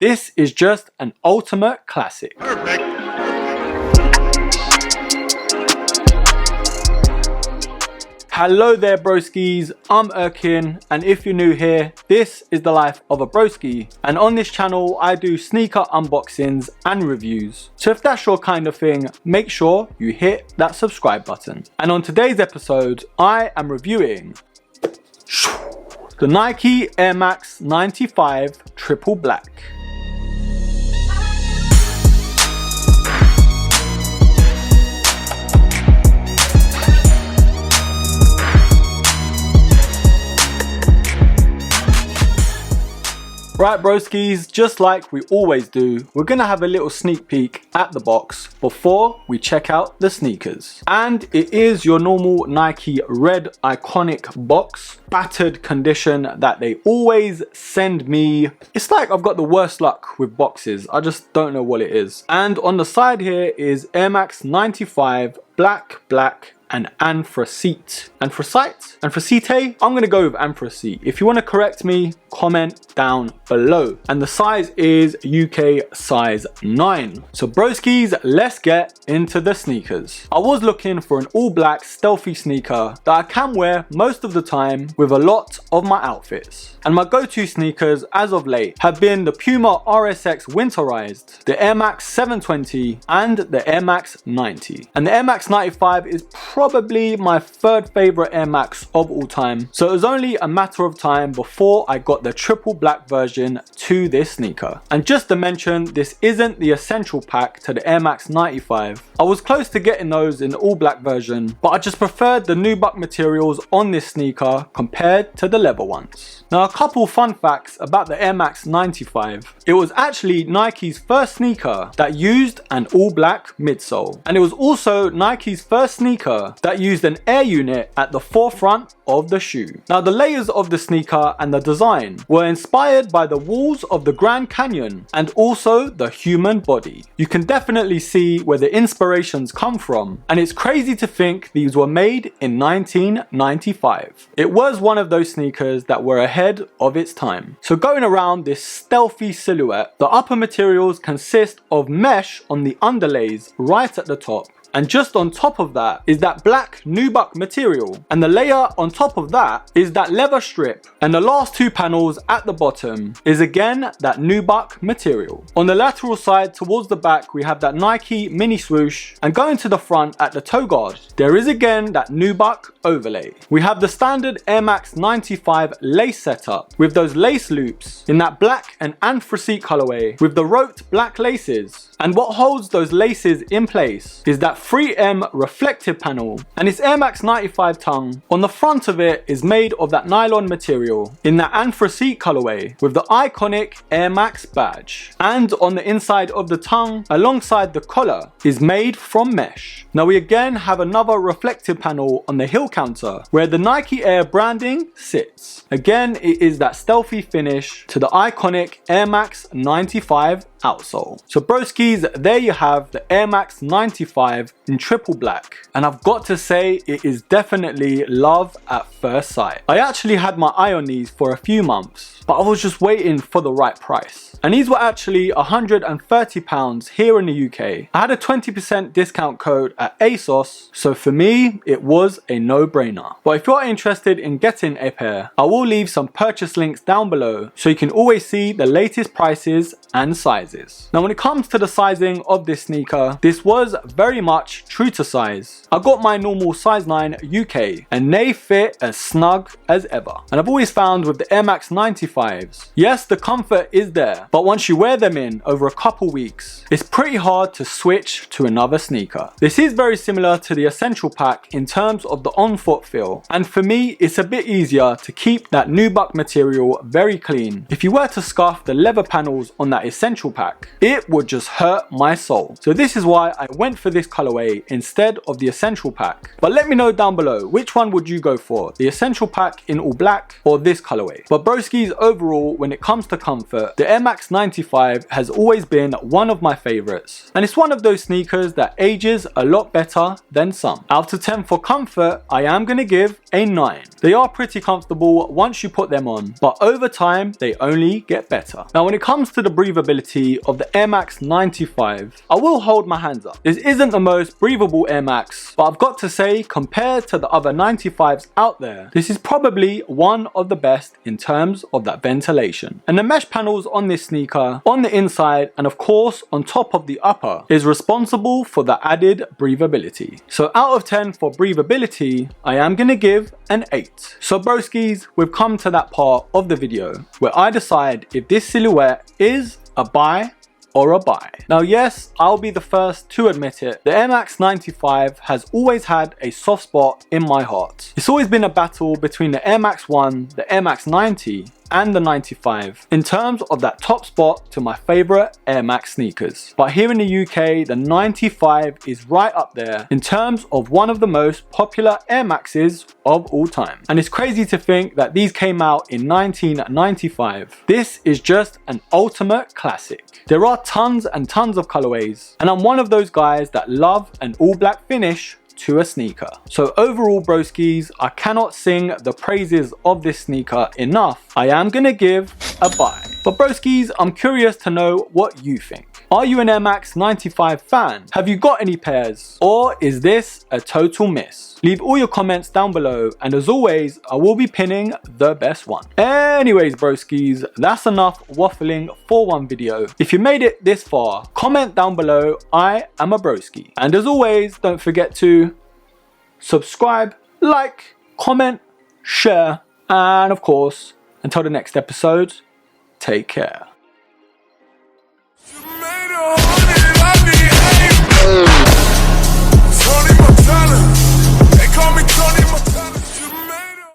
This is just an ultimate classic. Perfect. Hello there broskis, I'm Erkin, and if you're new here, this is the life of a broski, and on this channel I do sneaker unboxings and reviews. So if that's your kind of thing, make sure you hit that subscribe button. And on today's episode, I am reviewing the Nike Air Max 95 Triple Black. Right broskis, just like we always do, we're gonna have a little sneak peek at the box before we check out the sneakers. And it is your normal Nike red iconic box, battered condition that they always send me. It's like I've got the worst luck with boxes, I just don't know what it is. And on the side here is Air Max 95 black and anthracite. Anthracite? I'm gonna go with anthracite. If you wanna correct me, comment down below. And the size is UK size 9. So broskis, let's get into the sneakers. I was looking for an all black stealthy sneaker that I can wear most of the time with a lot of my outfits. And my go-to sneakers as of late have been the Puma RSX winterized, the Air Max 720 and the Air Max 90. And the Air Max 95 is probably my third favorite Air Max of all time. So it was only a matter of time before I got the triple black version to this sneaker. And just to mention, this isn't the essential pack to the Air Max 95. I was close to getting those in the all black version, but I just preferred the nubuck materials on this sneaker compared to the leather ones. Now a couple fun facts about the Air Max 95. It was actually Nike's first sneaker that used an all black midsole. And it was also Nike's first sneaker that used an air unit at the forefront of the shoe. Now the layers of the sneaker and the design were inspired by the walls of the Grand Canyon and also the human body. You can definitely see where the inspirations come from, and it's crazy to think these were made in 1995. It was one of those sneakers that were ahead of its time. So going around this stealthy silhouette, the upper materials consist of mesh on the underlays right at the top. And just on top of that is that black nubuck material, and the layer on top of that is that leather strip, and the last two panels at the bottom is again that nubuck material. On the lateral side towards the back we have that Nike mini swoosh, and going to the front at the toe guard there is again that nubuck overlay. We have the standard Air Max 95 lace setup with those lace loops in that black and anthracite colorway with the wrote black laces. And what holds those laces in place is that 3M reflective panel, and its Air Max 95 tongue on the front of it is made of that nylon material in that anthracite colorway with the iconic Air Max badge. And on the inside of the tongue alongside the collar is made from mesh. Now we again have another reflective panel on the heel counter where the Nike Air branding sits. Again it is that stealthy finish to the iconic Air Max 95 outsole. So broskis, there you have the Air Max 95 in triple black, and I've got to say it is definitely love at first sight. I actually had my eye on these for a few months, but I was just waiting for the right price, and these were actually £130 here in the UK. I had a 20% discount code at ASOS, so for me it was a no-brainer. But if you're interested in getting a pair, I will leave some purchase links down below so you can always see the latest prices and sizes. Now when it comes to the sizing of this sneaker, this was very much true to size. I got my normal size 9 UK and they fit as snug as ever. And I've always found with the Air Max 95s, yes the comfort is there, but once you wear them in over a couple weeks, it's pretty hard to switch to another sneaker. This is very similar to the Essential Pack in terms of the on-foot feel, and for me it's a bit easier to keep that nubuck material very clean. If you were to scuff the leather panels on that Essential Pack, it would just hurt my soul. So this is why I went for this colorway colorway instead of the Essential pack. But let me know down below, which one would you go for? The Essential pack in all black or this colorway? But broskies, overall, when it comes to comfort, the Air Max 95 has always been one of my favorites. And it's one of those sneakers that ages a lot better than some. Out of 10 for comfort, I am going to give a 9. They are pretty comfortable once you put them on, but over time, they only get better. Now, when it comes to the breathability of the Air Max 95, I will hold my hands up. This isn't the most breathable Air Max, but I've got to say, compared to the other 95s out there, this is probably one of the best in terms of that ventilation. And the mesh panels on this sneaker, on the inside, and of course on top of the upper, is responsible for the added breathability. So out of 10 for breathability, I am going to give an 8. So broskies, we've come to that part of the video where I decide if this silhouette is a buy or a buy. Now yes, I'll be the first to admit it, the Air Max 95 has always had a soft spot in my heart. It's always been a battle between the Air Max 1, the Air Max 90 and the 95 in terms of that top spot to my favorite Air Max sneakers. But here in the UK, the 95 is right up there in terms of one of the most popular Air Maxes of all time. And it's crazy to think that these came out in 1995. This is just an ultimate classic. There are tons and tons of colorways, and I'm one of those guys that love an all black finish to a sneaker. So overall broskies, I cannot sing the praises of this sneaker enough. I am gonna give a buy. But broskies, I'm curious to know what you think. Are you an Air Max 95 fan? Have you got any pairs? Or is this a total miss? Leave all your comments down below, and as always, I will be pinning the best one. Anyways broskies, that's enough waffling for one video. If you made it this far, comment down below, I am a broski. And as always, don't forget to subscribe, like, comment, share, and of course, until the next episode, take care.